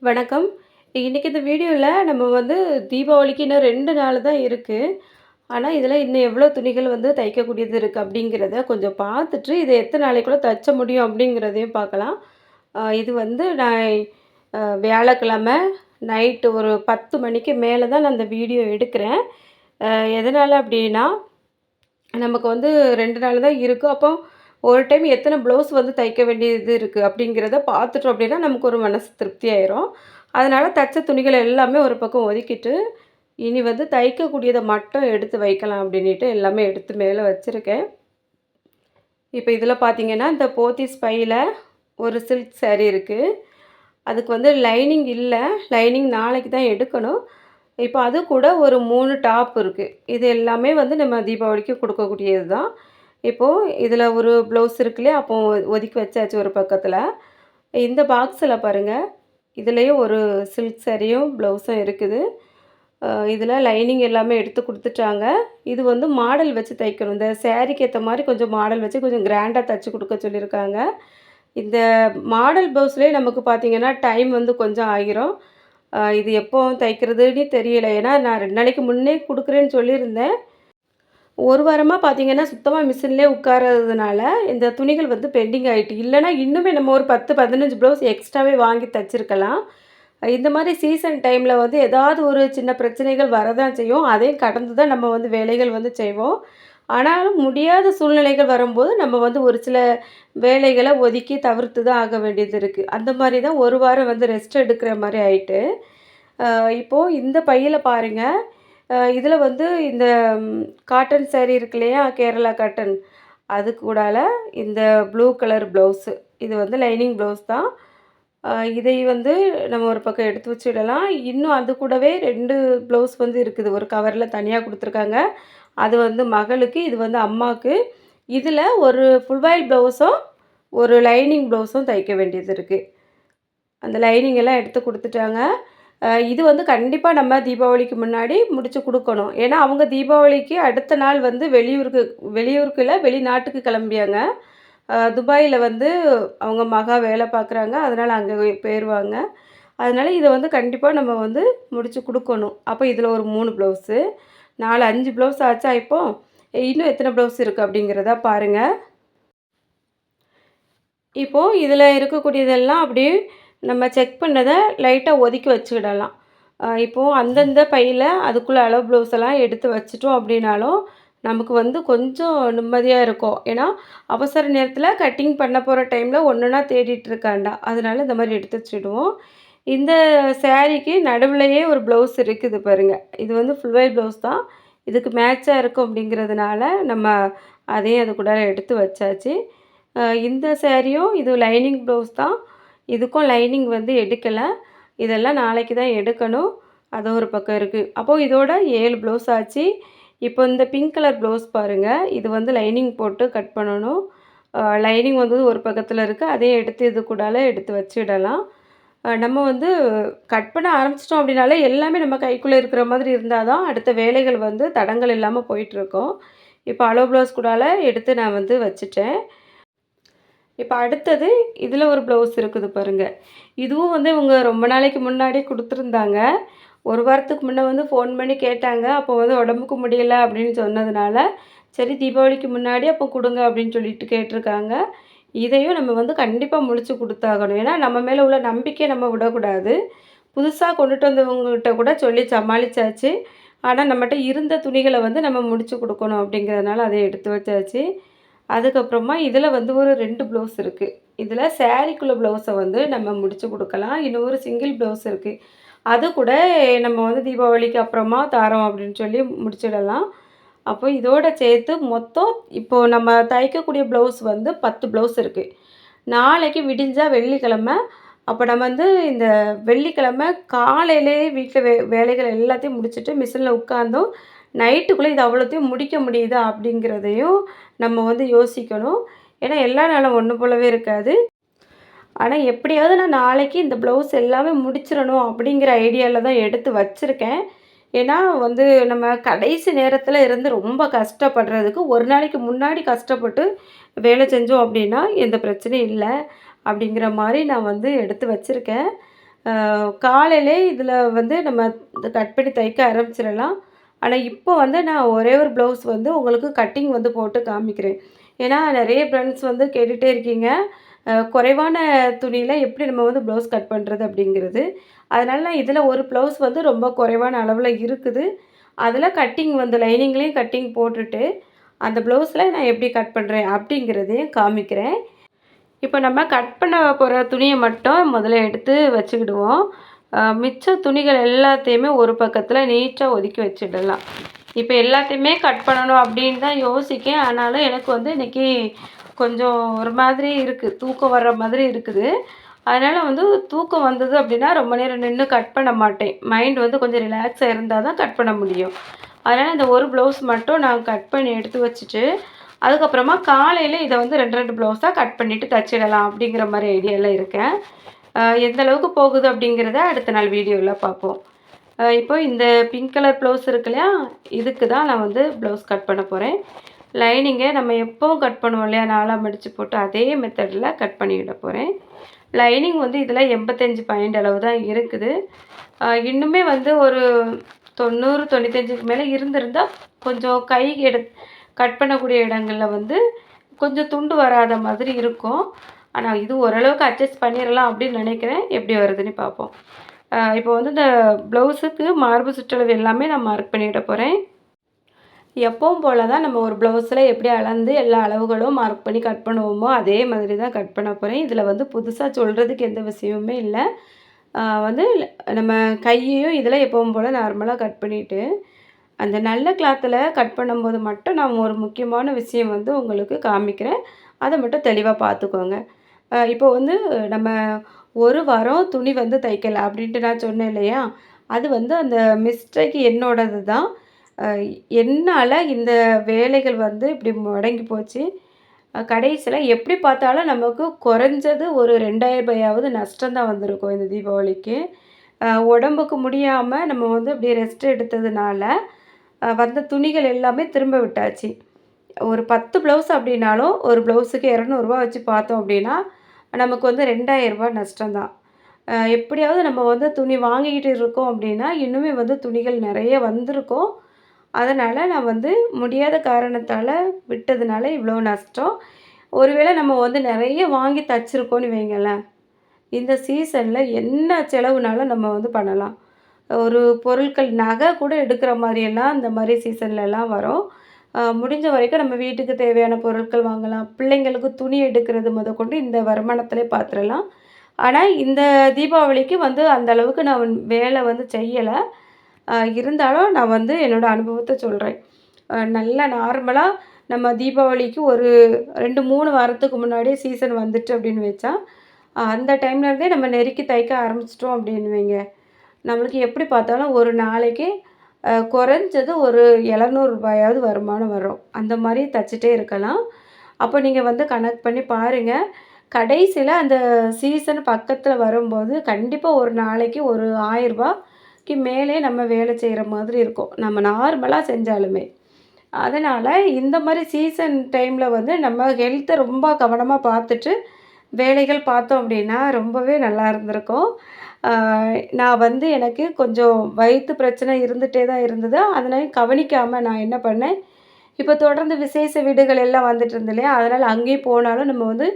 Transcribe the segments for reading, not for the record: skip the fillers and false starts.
வணக்கம். இன்னைக்கு இந்த வீடியோல நம்ம வந்து தீபாவளிக்கு இன்னும் 2 நாள் தான் இருக்கு. ஆனா, இதில இன்னும் எவ்வளோ துணிகள் வந்து தைக்கக்கூடியது இருக்கு அப்படிங்கிறத கொஞ்சம் பார்த்துட்டு, இத எத்தன நாளைக்குள்ள தச்ச முடியும் அப்படிங்கிறதையும் பார்க்கலாம். இது வந்து நான் வியாழக்கிழமை நைட்டு ஒரு 10 மணிக்கு மேல தான் நான் இந்த வீடியோ எடுக்கிறேன். அ எதனால அப்படின்னா, நமக்கு வந்து 2 நாள் தான் இருக்கு. அப்போ ஒரு டைம் எத்தன ப்ளவுஸ் வந்து தைக்க வேண்டியது இருக்கு அப்படிங்கிறத பார்த்துட்டோம் அப்படின்னா, நமக்கு ஒரு மனசு திருப்தி ஆயிரும். அதனால தச்ச துணிகள எல்லாமே ஒரு பக்கம் ஒதுக்கிட்டு, இனி வந்து தைக்கக்கூடியத மட்டும் எடுத்து வைக்கலாம் அப்படின்னிட்டு எல்லாமே எடுத்து மேல வச்சிருக்கேன். இப்ப இதில பார்த்தீங்கன்னா, இந்த போத்தீஸ் பையில ஒரு சில்க் சாரி இருக்கு. அதுக்கு வந்து லைனிங் இல்ல. லைனிங் நாளைக்கு தான் எடுக்கணும். இப்ப அது கூட ஒரு 3 டாப் இருக்கு. இது எல்லாமே வந்து நம்ம தீபாவளிக்கு குடுக்கக்கூடியது தான். இப்போ இதில ஒரு ப்ளவுஸ் இருக்கு இல்லையா? அப்போ ஒதுக்கி வச்சாச்சு ஒரு பக்கத்தில. இந்த பாக்ஸில பாருங்க, இதுலயும் ஒரு சில்க் சாரியும், ப்ளவுஸும் இருக்குது. இதில லைனிங் எல்லாமே எடுத்து குடுத்துட்டாங்க. இது வந்து மாடல் வச்சு தைக்கணும். இந்த சாரிக்கு ஏத்த மாரி கொஞ்சம் மாடல் வச்சு கொஞ்சம் கிராண்டா தச்சு குடுக்க சொல்லியிருக்காங்க. இந்த மாடல் ப்ளவுஸ்லயே நமக்கு பார்த்தீங்கன்னா, டைம் வந்து கொஞ்சம் ஆகிரும். இது எப்போ தைக்கிறதுன்னே தெரியல. ஏன்னா, நான் 2 நாளைக்கு முன்னே குடுக்குறேன்னு சொல்லியிருந்தேன். ஒரு வாரமா பார்த்தீங்கன்னா, சுத்தமா மிஷின்லயே உட்காராததுனால, இந்த துணிகள் வந்து பெண்டிங் ஆயிட்டு. இல்லன்னா, இன்னுமே நம்ம ஒரு 10, 15 ப்ளவுஸ் எக்ஸ்ட்ராவே வாங்கி தச்சிருக்கலாம். இந்த மாரி சீசன் டைம்ல வந்து ஏதாவது ஒரு சின்ன பிரச்சனைகள் வரதான் செய்யும். அதையும் கடந்து தான் நம்ம வந்து வேலைகள் வந்து செய்வோம். ஆனாலும் முடியாத சூழ்நிலைகள் வரும்போது, நம்ம வந்து ஒரு சில வேலைகள ஒதுக்கி தவிர்த்து தான் ஆக வேண்டியது இருக்கு. அந்த மாரி தான் 1 வாரம் வந்து ரெஸ்ட் எடுக்கிற மாரி ஆயிட்டு. இப்போ இந்த பையில பாருங்க, இதில வந்து இந்த காட்டன் சாரீ இருக்கு இல்லையா? கேரளா காட்டன். அது கூடால இந்த ப்ளூ கலர் ப்ளவுஸு. இது வந்து லைனிங் ப்ளவுஸ் தான். இதை வந்து நம்ம ஒரு பக்கம் எடுத்து வச்சுடலாம். இன்னும் அது கூடவே 2 ப்ளவுஸ் வந்து இருக்குது. ஒரு கவர்ல தனியா குடுத்துருக்காங்க. அது வந்து மகளுக்கு, இது வந்து அம்மாக்கு. இதில ஒரு ஃபுல் வாயில் ப்ளவுஸும், ஒரு லைனிங் ப்ளவுஸும் தைக்க வேண்டியது இருக்கு. அந்த லைனிங் எல்லாம் எடுத்து குடுத்துட்டாங்க. இது வந்து கண்டிப்பா நம்ம தீபாவளிக்கு முன்னாடி முடிச்சு குடுக்கணும். ஏன்னா, அவங்க தீபாவளிக்கு அடுத்த நாள் வந்து வெளியூருக்கு இல்ல, வெளிநாட்டுக்கு கிளம்பியாங்க. துபாயில வந்து அவங்க மகா வேலை பார்க்குறாங்க. அதனால அங்க போயிருவாங்க. அதனால இத வந்து கண்டிப்பா நம்ம வந்து முடிச்சு குடுக்கணும். அப்ப இதில ஒரு 3 ப்ளவுஸு. 4, 5 ப்ளவுஸ் ஆச்சா இப்போ? இன்னும் எத்தன ப்ளவுஸ் இருக்கு அப்படிங்கிறத பாருங்க. இப்போ இதில இருக்கக்கூடியதெல்லாம் அப்படியே நம்ம செக் பண்ணத லைட்டா ஒதுக்கி வச்சுக்கிடலாம். இப்போ அந்தந்த பையில அதுக்குள்ள அளவு ப்ளவுஸ் எல்லாம் எடுத்து வச்சுட்டோம் அப்படின்னாலும், நமக்கு வந்து கொஞ்சம் நிம்மதியா இருக்கும். ஏன்னா, அவசர நேரத்தில கட்டிங் பண்ண போற டைம்ல ஒன்னொன்னா தேடிட்டு இருக்காண்டா. அதனால இந்த மாரி எடுத்து வச்சுடுவோம். இந்த சாரீக்கு நடுவுலயே ஒரு ப்ளவுஸ் இருக்குது பாருங்க. இது வந்து ஃபுல் ஒயர் ப்ளவுஸ் தான். இதுக்கு மேட்சா இருக்கும் அப்படிங்கிறதுனால, நம்ம அதையும் அது கூட எடுத்து வச்சாச்சு. இந்த சாரியும் இது லைனிங் ப்ளவுஸ் தான். இதுக்கும் லைனிங் வந்து எடுக்கல. இதெல்லாம் நாளைக்கு தான் எடுக்கணும். அது ஒரு பக்கம் இருக்கு. அப்போ இதோட 7 ப்ளவுஸ் ஆச்சு. இப்போ இந்த பிங்க் கலர் ப்ளவுஸ் பாருங்க. இது வந்து லைனிங் போட்டு கட் பண்ணணும். லைனிங் வந்து ஒரு பக்கத்துல இருக்கு. அதையும் எடுத்து இது கூடால எடுத்து வச்சிடலாம். நம்ம வந்து கட் பண்ண ஆரம்பிச்சிட்டோம் அப்படின்னாலே, எல்லாமே நம்ம கைக்குள்ள இருக்கிற மாதிரி இருந்தா தான், அடுத்த வேலைகள் வந்து தடங்கல் இல்லாம போயிட்டுருக்கும். இப்போ அளவு ப்ளவுஸ் கூடால எடுத்து நான் வந்து வச்சுட்டேன். இப்ப அடுத்தது இதில ஒரு ப்ளவுஸ் இருக்குது பாருங்க. இதுவும் வந்து இவங்க ரொம்ப நாளைக்கு முன்னாடி குடுத்துருந்தாங்க. 1 வாரத்துக்கு முன்ன வந்து ஃபோன் பண்ணி கேட்டாங்க. அப்போ வந்து உடம்புக்கு முடியல அப்படின்னு சொன்னதுனால, சரி தீபாவளிக்கு முன்னாடி அப்போ குடுங்க அப்படின்னு சொல்லிட்டு கேட்டுருக்காங்க. இதையும் நம்ம வந்து கண்டிப்பா முடிச்சு குடுத்தாகணும். ஏன்னா, நம்ம மேல உள்ள நம்பிக்கைய நம்ம விடக்கூடாது. புதுசா கொண்டுட்டு வந்தவங்ககிட்ட கூட சொல்லி சமாளிச்சாச்சு. ஆனா, நம்மட்ட இருந்த துணிகள வந்து நம்ம முடிச்சு குடுக்கணும் அப்படிங்கிறதுனால அதை எடுத்து வச்சாச்சு. அதுக்கப்புறமா இதில வந்து ஒரு 2 ப்ளவுஸ் இருக்கு. இதில சாரீக்குள்ள ப்ளவுஸ வந்து நம்ம முடிச்சு குடுக்கலாம். இன்னும் ஒரு சிங்கிள் ப்ளவுஸ் இருக்கு. அது கூட நம்ம வந்து தீபாவளிக்கு அப்புறமா தாரோம் அப்படின்னு சொல்லி முடிச்சிடலாம். அப்போ இதோட சேர்த்து மொத்தம் இப்போ நம்ம தைக்கக்கூடிய ப்ளவுஸ் வந்து 10 ப்ளவுஸ் இருக்கு. நாளைக்கு விடிஞ்சா வெள்ளிக்கிழமை. அப்ப நம்ம வந்து இந்த வெள்ளிக்கிழமை காலையிலேயே வீட்ல வேலைகள் எல்லாத்தையும் முடிச்சுட்டு மிஷின்ல உட்கார்ந்தோம். நைட்டுக்குள்ள இது அவ்வளோத்தையும் முடிக்க முடியுதா? அப்படிங்கிறதையும் நம்ம வந்து யோசிக்கணும். ஏன்னா, எல்லா நாளும் ஒண்ணு போலவே இருக்காது. ஆனா, எப்படியாவது நான் நாளைக்கு இந்த ப்ளவுஸ் எல்லாமே முடிச்சிரணும் அப்படிங்கிற ஐடியால தான் எடுத்து வச்சிருக்கேன். ஏன்னா வந்து நம்ம கடைசி நேரத்தில இருந்து ரொம்ப கஷ்டப்படுறதுக்கு, ஒரு நாளைக்கு முன்னாடி கஷ்டப்பட்டு வேலை செஞ்சோம் அப்படின்னா, எந்த பிரச்சனையும் இல்ல. அப்படிங்கிற மாரி நான் வந்து எடுத்து வச்சிருக்கேன். காலையிலே இதில வந்து நம்ம இந்த கட் பண்ணி தைக்க ஆரம்பிச்சிடலாம். ஆனா, இப்போ வந்து நான் ஒரே ஒரு ப்ளவுஸ் வந்து உங்களுக்கு கட்டிங் வந்து போட்டு காமிக்கிறேன். ஏன்னா, நெறைய ஃப்ரெண்ட்ஸ் வந்து கேட்டுட்டே இருக்கீங்க. குறைவான துணியில எப்படி நம்ம வந்து ப்ளவுஸ் கட் பண்ணுறது அப்படிங்கிறது. அதனால நான் இதில ஒரு ப்ளவுஸ் வந்து ரொம்ப குறைவான அளவுல இருக்குது. அதில கட்டிங் வந்து லைனிங்லேயும் கட்டிங் போட்டுட்டு, அந்த ப்ளவுஸில நான் எப்படி கட் பண்ணுறேன் அப்படிங்கிறதையும் காமிக்கிறேன். இப்போ நம்ம கட் பண்ண போகிற துணியை மட்டும் முதல்ல எடுத்து வச்சுக்கிடுவோம். மிச்ச துணிகள் எல்லாத்தையுமே ஒரு பக்கத்தில் நீட்டாக ஒதுக்கி வச்சிடலாம். இப்போ எல்லாத்தையுமே கட் பண்ணணும் அப்படின்னு தான் யோசிக்கேன். ஆனாலும் எனக்கு வந்து இன்றைக்கி கொஞ்சம் ஒரு மாதிரி இருக்குது. தூக்கம் வர்ற மாதிரி இருக்குது. அதனால் வந்து தூக்கம் வந்தது அப்படின்னா ரொம்ப நேரம் நின்று கட் பண்ண மாட்டேன். மைண்ட் வந்து கொஞ்சம் ரிலாக்ஸாக இருந்தால் தான் கட் பண்ண முடியும். அதனால் இந்த ஒரு ப்ளவுஸ் மட்டும் நான் கட் பண்ணி எடுத்து வச்சுட்டு, அதுக்கப்புறமா காலையில இத வந்து 2, 2 ப்ளவுஸா கட் பண்ணிட்டு தச்சிடலாம் அப்படிங்கிற மாரி ஐடியால இருக்கேன். எந்த அளவுக்கு போகுது அப்படிங்கிறத அடுத்த நாள் வீடியோல பார்ப்போம். இப்போ இந்த பிங்க் கலர் ப்ளவுஸ் இருக்கு இல்லையா? இதுக்கு தான் நான் வந்து ப்ளவுஸ் கட் பண்ண போறேன். லைனிங்க நம்ம எப்பவும் கட் பண்ணுவோம் இல்லையா? 4ஆ மடிச்சு போட்டு அதே மெத்தட்ல கட் பண்ணிவிட போறேன். லைனிங் வந்து இதில 85 பாயிண்ட் அளவு தான் இருக்குது. இன்னுமே வந்து ஒரு 90, 95க்கு மேலே இருந்திருந்தா கொஞ்சம் கை கட் பண்ணக்கூடிய இடங்கள்ல வந்து கொஞ்சம் துண்டு வராத மாதிரி இருக்கும். ஆனா, இது ஓரளவுக்கு அட்ஜஸ்ட் பண்ணிறலாம் அப்படின்னு நினைக்கிறேன். எப்படி வருதுன்னு பார்ப்போம். இப்போ வந்து இந்த ப்ளவுஸுக்கு மார்பு சுற்றளவு எல்லாமே நான் மார்க் பண்ணிவிட போறேன். எப்பவும் போல தான் நம்ம ஒரு ப்ளவுஸில் எப்படி அளந்து எல்லா அளவுகளும் மார்க் பண்ணி கட் பண்ணுவோமோ, அதே மாதிரி தான் கட் பண்ண போறேன். இதில வந்து புதுசா சொல்றதுக்கு எந்த விஷயமுமே இல்ல. வந்து நம்ம கையையும் இதில் எப்பவும் போல நார்மலா கட் பண்ணிட்டு, அந்த நல்ல கிளாத்தில் கட் பண்ணும்போது மட்டும் நான் ஒரு முக்கியமான விஷயம் வந்து உங்களுக்கு காமிக்கிறேன். அத மட்டும் தெளிவா பார்த்துக்கோங்க. இப்போ வந்து நம்ம 1 வாரம் துணி வந்து தைக்கல அப்படின்ட்டு நான் சொன்னேன் இல்லையா? அது வந்து அந்த மிஸ்டேக் என்னோடது தான். அ என்னால இந்த வேலைகள் வந்து இப்படி முடங்கி போச்சு. கடைசியில எப்படி பார்த்தாலும் நமக்கு குறைஞ்சது ஒரு ரூ. 2000 நஷ்டம் தான் வந்திருக்கும் இந்த தீபாவளிக்கு. உடம்புக்கு முடியாம நம்ம வந்து அப்படியே ரெஸ்ட் எடுத்ததுனால, வந்த துணிகள் எல்லாமே திரும்ப விட்டாச்சு. ஒரு 10 ப்ளவுஸ் அப்படின்னாலும், ஒரு ப்ளவுஸுக்கு ரூ. 200 வச்சு பார்த்தோம் அப்படின்னா, நமக்கு வந்து ரூ. 2000 நஷ்டம் தான். எப்படியாவது நம்ம வந்து துணி வாங்கிக்கிட்டு இருக்கோம் அப்படின்னா, இன்னுமே வந்து துணிகள் நெறைய வந்திருக்கும். அதனால நான் வந்து முடியாத காரணத்தால விட்டதுனால இவ்வளோ நஷ்டம். ஒருவேளை நம்ம வந்து நெறைய வாங்கி தச்சிருக்கோம்னு வைங்களேன், இந்த சீசன்ல என்ன செலவுனாலும் நம்ம வந்து பண்ணலாம். ஒரு பொருட்கள் நகை கூட எடுக்கிற மாரியெல்லாம் இந்த மாரி சீசன்லலாம் வரும். முடிஞ்ச வரைக்கும் நம்ம வீட்டுக்கு தேவையான பொருட்கள் வாங்கலாம். பிள்ளைங்களுக்கு துணி எடுக்கிறது முதற்கொண்டு இந்த வருமானத்திலே பார்த்துறலாம். ஆனா, இந்த தீபாவளிக்கு வந்து அந்த அளவுக்கு நான் வேலை வந்து செய்யல. இருந்தாலும் நான் வந்து என்னோட அனுபவத்த சொல்றேன். நல்லா நார்மலா நம்ம தீபாவளிக்கு ஒரு 2, 3 வாரத்துக்கு முன்னாடியே சீசன் வந்துட்டு அப்படின்னு வச்சா, அந்த டைம்லேருந்தே நம்ம நெருக்கி தைக்க ஆரம்பிச்சிட்டோம் அப்படின்னு வைங்க, நம்மளுக்கு எப்படி பார்த்தாலும் ஒரு நாளைக்கு குறைஞ்சது ஒரு ரூ. 700 வருமானம் வரும். அந்த மாரி தச்சுட்டே இருக்கலாம். அப்போ நீங்க வந்து கணக்கு பண்ணி பாருங்க. கடைசியில அந்த சீசன் பக்கத்துல வரும்போது, கண்டிப்பா ஒரு நாளைக்கு ஒரு ரூ. 1000க்கு மேலே நம்ம வேலை செய்ற மாதிரி இருக்கும். நம்ம நார்மலா செஞ்சாலுமே. அதனால இந்த மாரி சீசன் டைம்ல வந்து நம்ம ஹெல்த்த ரொம்ப கவனமா பார்த்துட்டு, வேலைகள் பார்த்தோம் அப்டின்னா, ரொம்பவே நல்லா இருந்திருக்கும். ஆ நான் வந்து எனக்கு கொஞ்சம் வயித்து பிரச்சனை இருந்துட்டே தான் இருந்தது. அதனால கவனிக்காம நான் என்ன பண்ணேன், இப்போ தொடர்ந்து விசேஷ வீடுகள் எல்லாம் வந்துட்டு இருந்து இல்லையா? அதனால அங்கேயும் போனாலும் நம்ம வந்து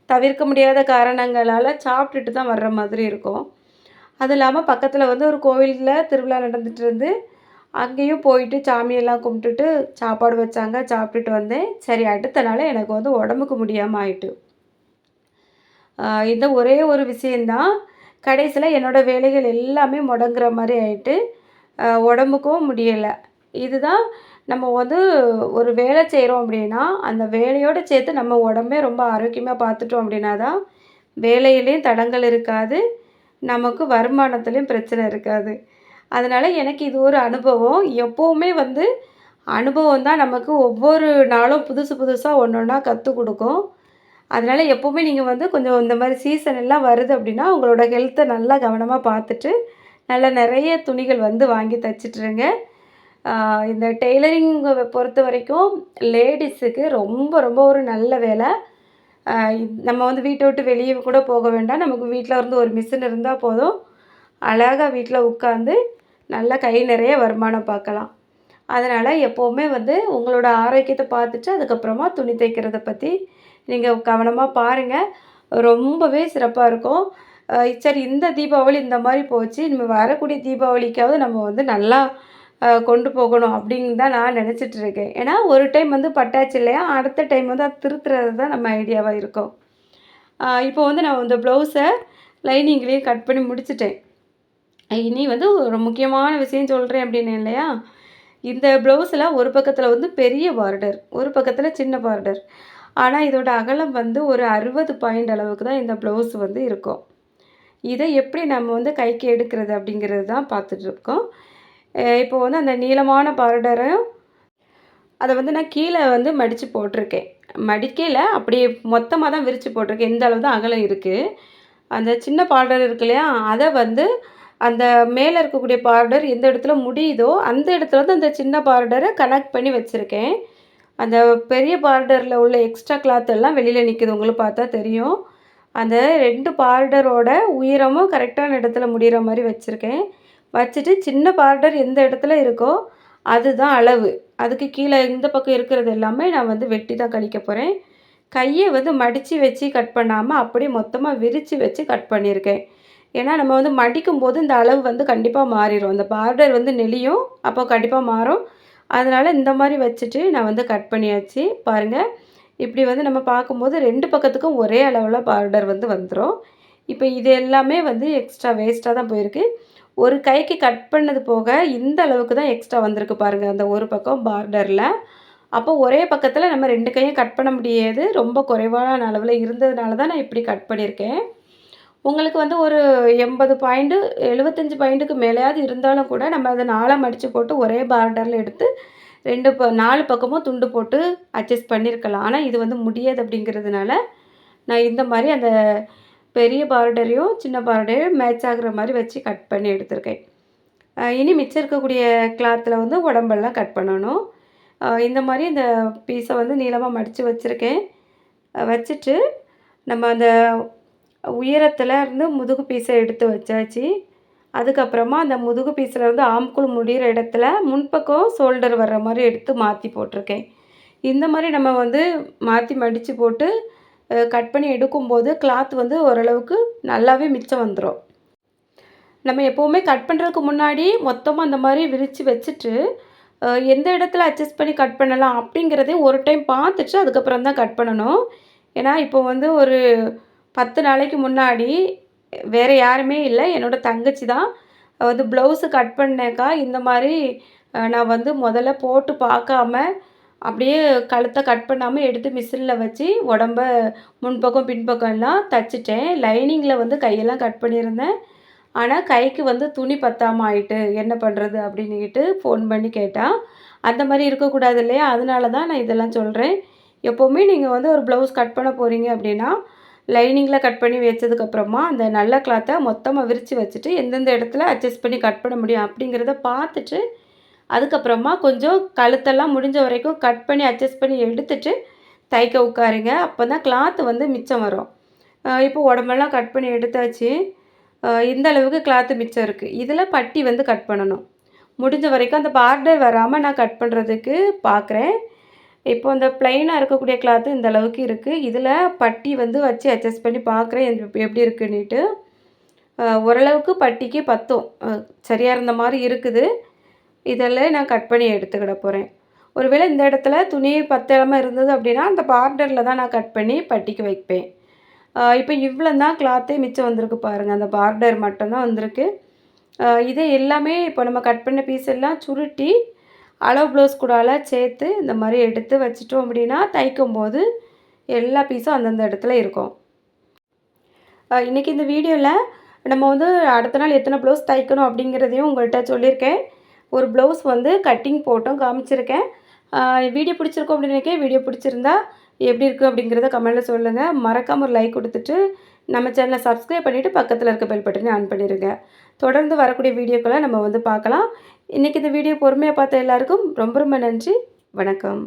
தவிர்க்க முடியாத காரணங்களால சாப்பிட்டுட்டு தான் வர்ற மாதிரி இருக்கும். அது இல்லாம பக்கத்துல வந்து ஒரு கோவில்ல திருவிழா நடந்துட்டு இருந்து, அங்கேயும் போயிட்டு சாமியெல்லாம் கும்பிட்டுட்டு சாப்பாடு வச்சாங்க. சாப்பிட்டுட்டு வந்தேன். சரி அடுத்த நாளே எனக்கு வந்து உடம்புக்கு முடியாம ஆயிட்டு. இந்த ஒரே ஒரு விஷயம் தான். கடைசியில என்னோட வேலைகள் எல்லாமே முடங்குற மாரி ஆயிட்டு, உடம்புக்கும் முடியல. இதுதான் நம்ம வந்து ஒரு வேலை செய்றோம் அப்படின்னா, அந்த வேலையோட சேர்த்து நம்ம உடம்பே ரொம்ப ஆரோக்கியமா பார்த்துட்டோம் அப்படின்னா தான், வேலையிலயும் தடங்கல் இருக்காது. நமக்கு வருமானத்திலயும் பிரச்சனை இருக்காது. அதனால எனக்கு இது ஒரு அனுபவம். எப்பவுமே வந்து அனுபவம் தான் நமக்கு ஒவ்வொரு நாளும் புதுசு புதுசா ஒண்ணொண்ணா கத்துக் குடுக்கும். அதனால எப்பவுமே நீங்க வந்து கொஞ்சம் இந்த மாரி சீசன் எல்லாம் வருது அப்படின்னா, உங்களோட ஹெல்த்த நல்லா கவனமா பார்த்துட்டு, நல்லா நெறைய துணிகள் வந்து வாங்கி தச்சுட்டுருங்க. ஆ இந்த டெய்லரிங் பொறுத்தவரைக்கும் லேடீஸுக்கு ரொம்ப ரொம்ப ஒரு நல்ல வேலை. நம்ம வந்து வீட்ட விட்டு வெளிய கூட போக வேண்டாம். நமக்கு வீட்ல வந்து ஒரு மிஷின் இருந்தா போதும். அழகா வீட்ல உட்காந்து நல்லா கை நிறைய வருமானம் பார்க்கலாம். அதனால் எப்போவுமே வந்து உங்களோட ஆரோக்கியத்த பார்த்துட்டு, அதுக்கப்புறமா துணி தைக்கிறத பத்தி நீங்க கவனமா பாருங்க. ரொம்பவே சிறப்பா இருக்கும். சரி இந்த தீபாவளி இந்த மாரி போச்சு. இனிமே வரக்கூடிய தீபாவளிக்காவது நம்ம வந்து நல்லா கொண்டு போகணும் அப்படின்னு தான் நான் நெனச்சிட்டு இருக்கேன். ஏன்னா ஒரு டைம் வந்து பட்டாச்சு இல்லையா? அடுத்த டைம் வந்து அது திருத்துறது தான் நம்ம ஐடியாவா இருக்கும். இப்போ வந்து நான் இந்த ப்ளவுஸ லைனிங்லேயே கட் பண்ணி முடிச்சுட்டேன். இனி வந்து ஒரு முக்கியமான விஷயம் சொல்றேன் அப்டின்னேன் இல்லையா? இந்த ப்ளவுஸில ஒரு பக்கத்தில வந்து பெரிய பார்டர், ஒரு பக்கத்தில சின்ன பார்டர். ஆனா இதோட அகலம் வந்து ஒரு 60 பாயிண்ட் அளவுக்கு தான் இந்த ப்ளவுஸ் வந்து இருக்கும். இத எப்படி நம்ம வந்து கைக்கு எடுக்கிறது அப்படிங்கிறது தான் பார்த்துட்ருக்கோம். இப்போ வந்து அந்த நீளமான பார்டரையும் அத வந்து நான் கீழ வந்து மடிச்சு போட்டிருக்கேன். மடிக்கையில அப்படியே மொத்தமா தான் விரிச்சு போட்டிருக்கேன். இந்த அளவு தான் அகலம் இருக்கு. அந்த சின்ன பார்டர் இருக்கு இல்லையா? அத வந்து அந்த மேல இருக்கக்கூடிய பார்டர் எந்த இடத்துல முடியுதோ, அந்த இடத்துல வந்து அந்த சின்ன பார்டர கனெக்ட் பண்ணி வச்சிருக்கேன். அந்த பெரிய பார்டர்ல உள்ள எக்ஸ்ட்ரா கிளாத் எல்லாம் வெளியில நிக்குது. உங்களுக்கு பார்த்தா தெரியும். அந்த 2 பார்டரோட உயரமும் கரெக்டான இடத்துல முடியிற மாரி வச்சிருக்கேன். வச்சுட்டு சின்ன பார்டர் எந்த இடத்துல இருக்கோ, அதுதான் அளவு. அதுக்கு கீழ இந்த பக்கம் இருக்கிறது எல்லாமே நான் வந்து வெட்டி தான் கழிக்க போறேன். கைய வந்து மடிச்சு வச்சு கட் பண்ணாம, அப்படியே மொத்தமா விரிச்சு வச்சு கட் பண்ணியிருக்கேன். ஏன்னா, நம்ம வந்து மடிக்கும்போது இந்த அளவு வந்து கண்டிப்பா மாறிரும். அந்த பார்டர் வந்து நெளியும். அப்போ கண்டிப்பா மாறும். அதனால இந்த மாரி வச்சுட்டு நான் வந்து கட் பண்ணியாச்சு. பாருங்க. இப்படி வந்து நம்ம பார்க்கும்போது 2 பக்கத்துக்கும் ஒரே அளவுல பார்டர் வந்து வந்துரும். இப்ப இது எல்லாமே வந்து எக்ஸ்ட்ரா வேஸ்ட்டா தான் போயிருக்கு. ஒரு கைக்கு கட் பண்ணது போக, இந்த அளவுக்கு தான் எக்ஸ்ட்ரா வந்திருக்கு பாருங்க. அந்த ஒரு பக்கம் பார்டர்ல. அப்போ ஒரே பக்கத்துல நம்ம 2 கையும் கட் பண்ண முடியாது. ரொம்ப குறைவான அளவுல இருந்ததுனால தான் நான் இப்படி கட் பண்ணியிருக்கேன். உங்களுக்கு வந்து ஒரு 80 பாயிண்ட் 75 பாயிண்ட்டுக்கு மேலேயாவது இருந்தாலும் கூட, நம்ம அத 4ஆ மடிச்சு போட்டு ஒரே பார்டர்ல எடுத்து 4 பக்கமும் துண்டு போட்டு அட்ஜஸ்ட் பண்ணியிருக்கலாம். ஆனா, இது வந்து முடியாது அப்படிங்கிறதுனால, நான் இந்த மாரி அந்த பெரிய பார்டரையும், சின்ன பார்டரையும் மேட்ச் ஆகுற மாரி வச்சு கட் பண்ணி எடுத்திருக்கேன். இனி மிச்சம் இருக்கக்கூடிய கிளாத்ல வந்து உடம்பெல்லாம் கட் பண்ணணும். இந்த மாரி இந்த பீஸ வந்து நீளமா மடிச்சு வச்சிருக்கேன். வச்சுட்டு நம்ம அந்த உயரத்துல இருந்து முதுகு பீஸ எடுத்து வச்சாச்சு. அதுக்கப்புறமா அந்த முதுகு பீஸ்ல இருந்து ஆம்கூல் முடியிற இடத்துல முன்பக்கம் ஷோல்டர் வர்ற மாரி எடுத்து மாத்தி போட்டிருக்கேன். இந்த மாரி நம்ம வந்து மாத்தி மடிச்சு போட்டு கட் பண்ணி எடுக்கும்போது கிளாத் வந்து ஓரளவுக்கு நல்லாவே மிச்சம் வந்துரும். நம்ம எப்பவுமே கட் பண்ணுறதுக்கு முன்னாடி மொத்தமா அந்த மாரி விரிச்சு வச்சுட்டு, எந்த இடத்துல அட்ஜஸ்ட் பண்ணி கட் பண்ணலாம் அப்படிங்கிறதையும் ஒரு டைம் பார்த்துட்டு அதுக்கப்புறம் தான் கட் பண்ணணும். ஏன்னா, இப்போ வந்து ஒரு 10 நாளைக்கு முன்னாடி வேற யாருமே இல்ல. என்னோட தங்கச்சி தான். அவ வந்து ப்ளவுஸு கட் பண்ணேக்கா, இந்த மாரி நான் வந்து முதல்ல போட்டு பார்க்காம, அப்படியே கழுத்த கட் பண்ணாம எடுத்து மிஷின்ல வச்சு உடம்ப முன்பக்கம், பின்பக்கம்லாம் தச்சுட்டேன். லைனிங்கில வந்து கையெல்லாம் கட் பண்ணியிருந்தேன். ஆனா, கைக்கு வந்து துணி பத்தாம ஆயிட்டு. என்ன பண்றது? அப்படின்னுகிட்டு ஃபோன் பண்ணி கேட்டா. அந்த மாரி இருக்கக்கூடாது இல்லையா? அதனால தான் நான் இதெல்லாம் சொல்றேன். எப்பவுமே நீங்க வந்து ஒரு ப்ளவுஸ் கட் பண்ண போறீங்க அப்படின்னா, லைனிங்கில கட் பண்ணி வச்சதுக்கப்புறமா, அந்த நல்ல கிளாத்த மொத்தமா விரிச்சு வச்சுட்டு, எந்தெந்த இடத்துல அட்ஜஸ்ட் பண்ணி கட் பண்ண முடியும் அப்படிங்கிறத பார்த்துட்டு, அதுக்கப்புறமா கொஞ்சம் கழுத்தெல்லாம் முடிஞ்ச வரைக்கும் கட் பண்ணி அட்ஜஸ்ட் பண்ணி எடுத்துட்டு, தைக்க உட்காருங்க. அப்பதான் கிளாத் வந்து மிச்சம் வரும். இப்போ உடம்பெல்லாம் கட் பண்ணி எடுத்தாச்சு. இந்த அளவுக்கு கிளாத்து மிச்சம் இருக்கு. இதில பட்டி வந்து கட் பண்ணணும். முடிஞ்ச வரைக்கும் அந்த பார்டர் வராம நான் கட் பண்ணுறதுக்கு பார்க்குறேன். இப்போ இந்த ப்ளைனா இருக்கக்கூடிய கிளாத்து இந்த அளவுக்கு இருக்கு. இதில பட்டி வந்து வச்சு அட்ஜஸ்ட் பண்ணி பார்க்குறேன் எப்படி இருக்குன்னுட்டு. ஓரளவுக்கு பட்டிக்கு பத்தும். சரியா இருந்த மாரி இருக்குது. இதெல்லாம் நான் கட் பண்ணி எடுத்துக்கிட போறேன். ஒருவேளை இந்த இடத்துல துணி பத்தாம இருந்தது அப்படின்னா, அந்த பார்டர்ல தான் நான் கட் பண்ணி பட்டிக்கு வைப்பேன். இப்போ இவ்வளோ தான் கிளாத்தே மிச்சம் வந்திருக்கு பாருங்க. அந்த பார்டர் மட்டும் தான் வந்திருக்கு. இது எல்லாமே இப்போ நம்ம கட் பண்ண பீஸ் எல்லாம் சுருட்டி, அளவு ப்ளவுஸ் கூடால சேர்த்து இந்த மாரி எடுத்து வச்சுட்டோம் அப்படின்னா, தைக்கும்போது எல்லா பீஸும் அந்தந்த இடத்துல இருக்கும். இன்னைக்கு இந்த வீடியோல நம்ம வந்து அடுத்த நாள் எத்தனை ப்ளவுஸ் தைக்கணும் அப்படிங்கிறதையும் உங்கள்ட்ட சொல்லியிருக்கேன். ஒரு ப்ளவுஸ் வந்து கட்டிங் போட்டும் காமிச்சிருக்கேன். வீடியோ பிடிச்சிருக்கும் அப்படின்னு நினைக்கிறேன். வீடியோ பிடிச்சிருந்தா எப்படி இருக்குது அப்படிங்கிறத கமெண்ட்ல சொல்லுங்கள். மறக்காம ஒரு லைக் கொடுத்துட்டு, நம்ம சேனலை சப்ஸ்கிரைப் பண்ணிவிட்டு பக்கத்தில் இருக்க பெல் பட்டனை ஆன் பண்ணிடுங்க. தொடர்ந்து வரக்கூடிய வீடியோக்களை நம்ம வந்து பார்க்கலாம். இன்றைக்கி இந்த வீடியோ பொறுமையாக பார்த்த எல்லாருக்கும் ரொம்ப ரொம்ப நன்றி. வணக்கம்.